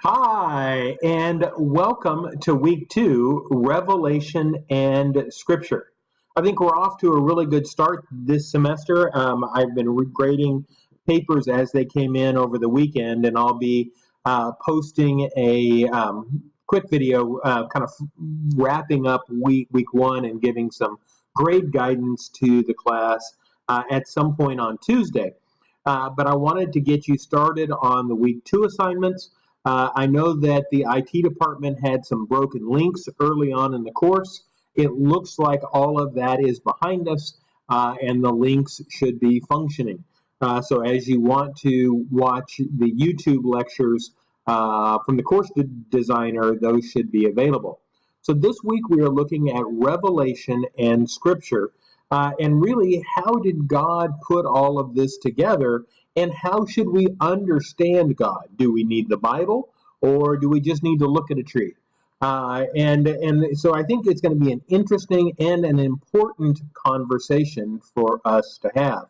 Hi, and welcome to week 2, Revelation and Scripture. I think we're off to a really good start this semester. I've been grading papers as they came in over the weekend, and I'll be posting a quick video kind of wrapping up week 1 and giving some grade guidance to the class at some point on Tuesday. But I wanted to get you started on the week 2 assignments. I know that the IT department had some broken links early on in the course. It looks like all of that is behind us, and the links should be functioning. So as you want to watch the YouTube lectures from the course designer, those should be available. So this week we are looking at Revelation and Scripture, and really how did God put all of this together? And how should we understand God? Do we need the Bible, or do we just need to look at a tree? And so I think it's going to be an interesting and an important conversation for us to have.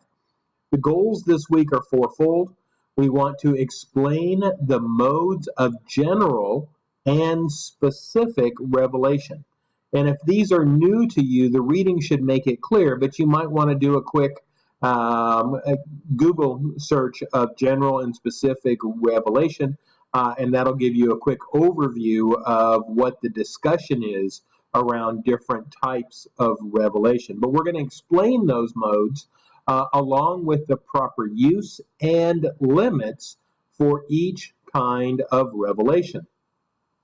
The goals this week are fourfold. We want to explain the modes of general and specific revelation. And if these are new to you, the reading should make it clear, but you might want to do a quick a Google search of general and specific revelation, and that'll give you a quick overview of what the discussion is around different types of revelation. But we're going to explain those modes along with the proper use and limits for each kind of revelation.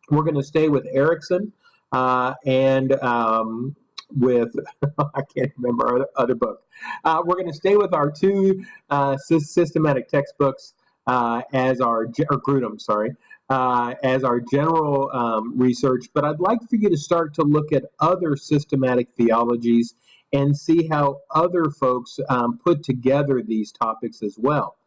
We're going to stay with Erickson and with, I can't remember our other book. We're going to stay with our two systematic textbooks as our, or Grudem, sorry, as our general research, but I'd like for you to start to look at other systematic theologies and see how other folks put together these topics as well.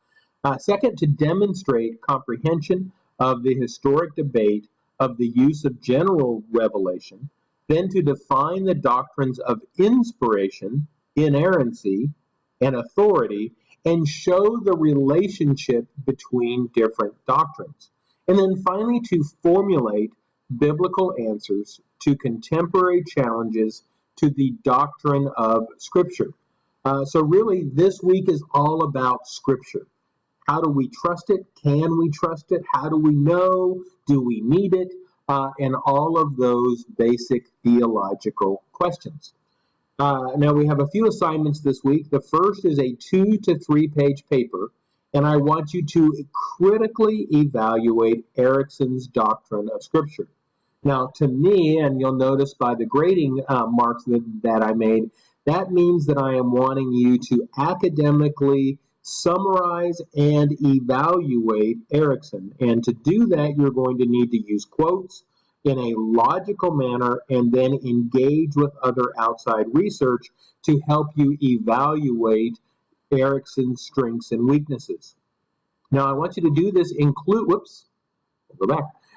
Second, to demonstrate comprehension of the historic debate of the use of general revelation, then to define the doctrines of inspiration, inerrancy, and authority, and show the relationship between different doctrines. And then finally, to formulate biblical answers to contemporary challenges to the doctrine of Scripture. So really, this week is all about Scripture. How do we trust it? Can we trust it? How do we know? Do we need it? And all of those basic theological questions. Now we have a few assignments this week. The first is a 2 to 3 page paper, and I want you to critically evaluate Erickson's doctrine of Scripture. Now to me, and you'll notice by the grading marks that I made, that means that I am wanting you to academically summarize and evaluate Erickson. And to do that, you're going to need to use quotes in a logical manner and then engage with other outside research to help you evaluate Erickson's strengths and weaknesses. Now, I want you to do this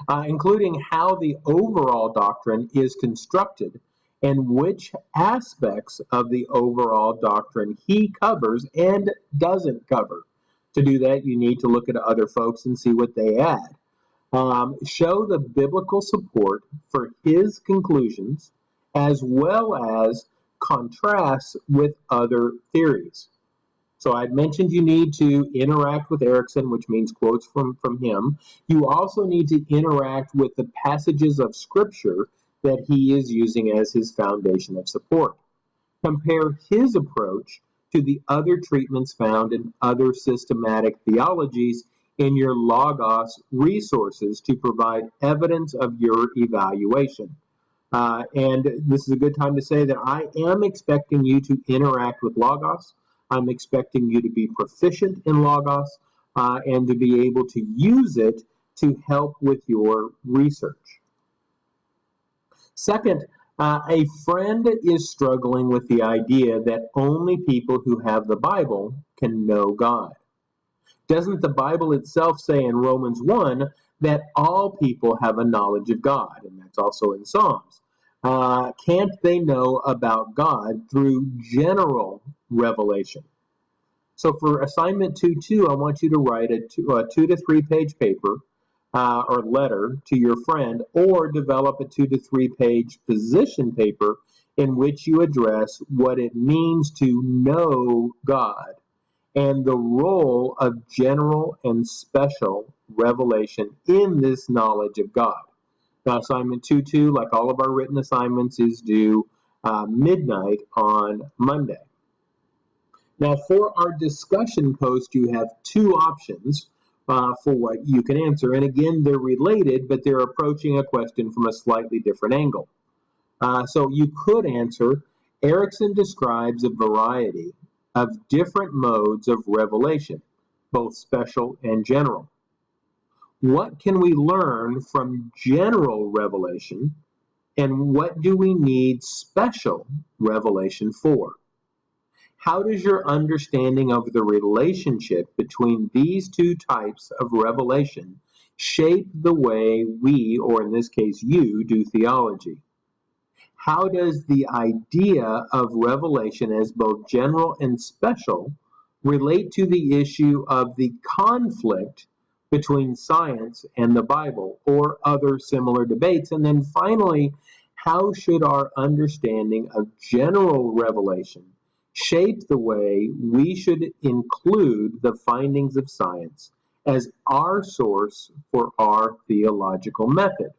including how the overall doctrine is constructed and which aspects of the overall doctrine he covers and doesn't cover. To do that, you need to look at other folks and see what they add. Show the biblical support for his conclusions as well as contrasts with other theories. So I mentioned you need to interact with Erickson, which means quotes from him. You also need to interact with the passages of Scripture that he is using as his foundation of support. Compare his approach to the other treatments found in other systematic theologies in your Logos resources to provide evidence of your evaluation. And this is a good time to say that I am expecting you to interact with Logos. I'm expecting you to be proficient in Logos and to be able to use it to help with your research. Second, a friend is struggling with the idea that only people who have the Bible can know God. Doesn't the Bible itself say in Romans 1 that all people have a knowledge of God? And that's also in Psalms. Can't they know about God through general revelation? So for assignment 2.2, I want you to write a 2 to 3 page paper or letter to your friend, or develop a 2 to 3 page position paper in which you address what it means to know God and the role of general and special revelation in this knowledge of God. Now, assignment 2.2, like all of our written assignments, is due midnight on Monday. Now, for our discussion post, you have two options for what you can answer. And again, they're related, but they're approaching a question from a slightly different angle. So you could answer, Erickson describes a variety of different modes of revelation, both special and general. What can we learn from general revelation, and what do we need special revelation for? How does your understanding of the relationship between these two types of revelation shape the way we, or in this case you, do theology? How does the idea of revelation as both general and special relate to the issue of the conflict between science and the Bible, or other similar debates? And then finally, how should our understanding of general revelation shape the way we should include the findings of science as our source for our theological method?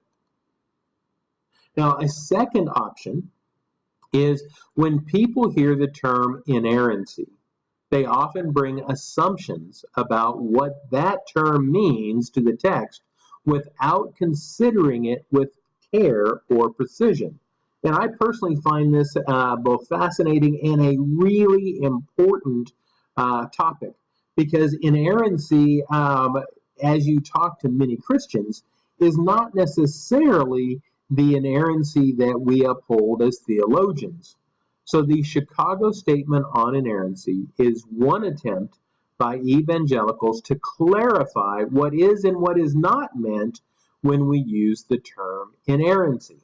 Now, a second option is when people hear the term inerrancy, they often bring assumptions about what that term means to the text without considering it with care or precision. And I personally find this both fascinating and a really important topic, because inerrancy, as you talk to many Christians, is not necessarily the inerrancy that we uphold as theologians. So the Chicago Statement on Inerrancy is one attempt by evangelicals to clarify what is and what is not meant when we use the term inerrancy.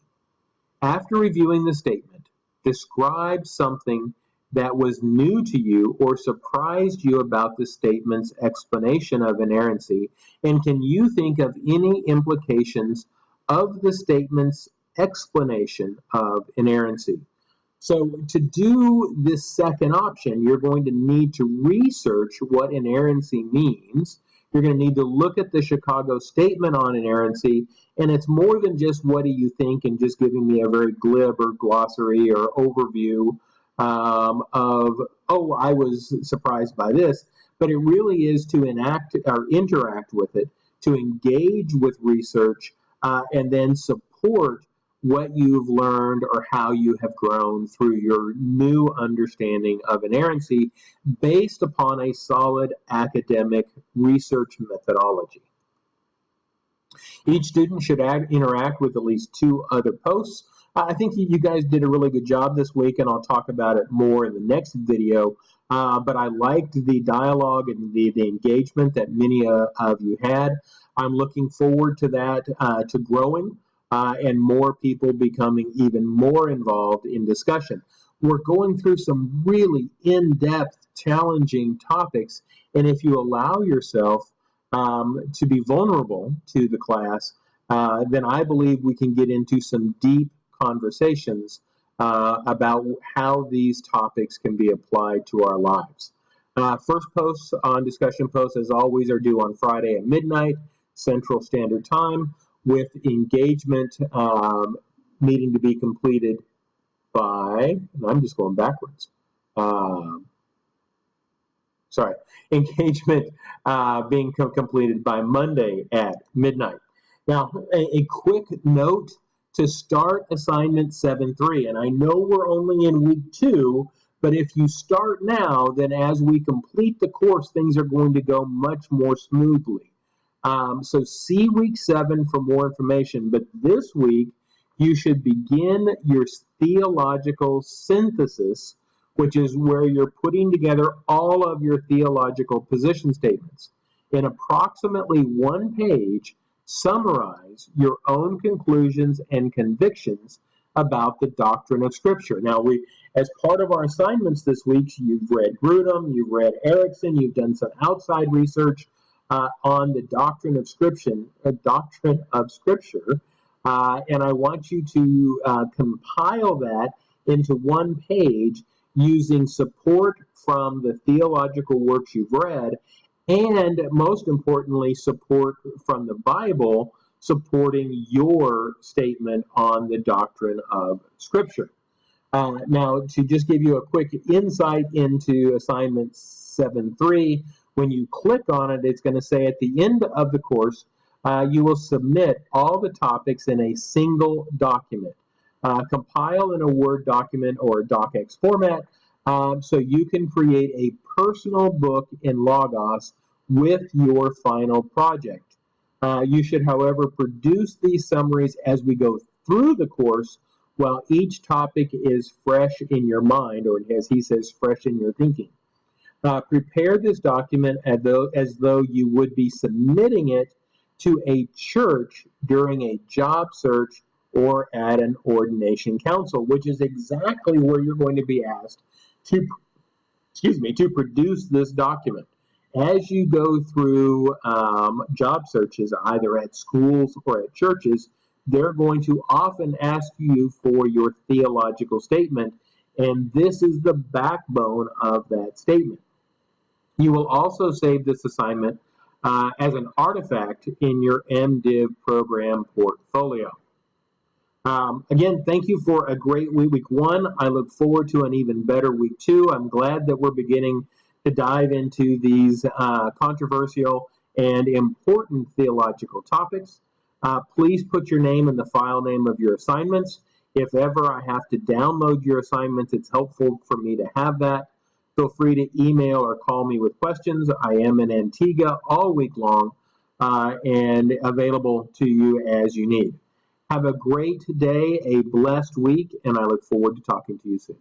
After reviewing the statement, describe something that was new to you or surprised you about the statement's explanation of inerrancy, and can you think of any implications of the statement's explanation of inerrancy? So to do this second option, you're going to need to research what inerrancy means. You're going to need to look at the Chicago Statement on Inerrancy, and it's more than just what do you think and just giving me a very glib or glossary or overview of, oh, I was surprised by this, but it really is to enact or interact with it, to engage with research, and then support what you've learned or how you have grown through your new understanding of inerrancy based upon a solid academic research methodology. Each student should interact with at least 2 other posts. I think you guys did a really good job this week, and I'll talk about it more in the next video. But I liked the dialogue and the engagement that many of you had. I'm looking forward to that, to growing and more people becoming even more involved in discussion. We're going through some really in-depth, challenging topics, and if you allow yourself to be vulnerable to the class, then I believe we can get into some deep conversations about how these topics can be applied to our lives. First posts on discussion posts, as always, are due on Friday at midnight Central Standard Time, with engagement needing to be completed by, I'm just going backwards. Engagement being completed by Monday at midnight. Now, a quick note to start assignment 7.3, and I know we're only in week 2, but if you start now, then as we complete the course, things are going to go much more smoothly. So see week 7 for more information, but this week you should begin your theological synthesis, which is where you're putting together all of your theological position statements. In approximately 1 page, summarize your own conclusions and convictions about the doctrine of Scripture. Now, as part of our assignments this week, you've read Grudem, you've read Erickson, you've done some outside research on the doctrine of Scripture, and I want you to compile that into one page using support from the theological works you've read, and most importantly, support from the Bible supporting your statement on the doctrine of Scripture. Now, to just give you a quick insight into assignment 7.3, when you click on it, it's going to say at the end of the course, you will submit all the topics in a single document. Compile in a Word document or a DocX format so you can create a personal book in Logos with your final project. You should, however, produce these summaries as we go through the course while each topic is fresh in your mind, or as he says, fresh in your thinking. Prepare this document as though you would be submitting it to a church during a job search or at an ordination council, which is exactly where you're going to be asked to produce this document. As you go through job searches, either at schools or at churches, they're going to often ask you for your theological statement, and this is the backbone of that statement. You will also save this assignment as an artifact in your MDiv program portfolio. Again, thank you for a great week one. I look forward to an even better week two. I'm glad that we're beginning to dive into these controversial and important theological topics. Please put your name in the file name of your assignments. If ever I have to download your assignments, it's helpful for me to have that. Feel free to email or call me with questions. I am in Antigua all week long and available to you as you need. Have a great day, a blessed week, and I look forward to talking to you soon.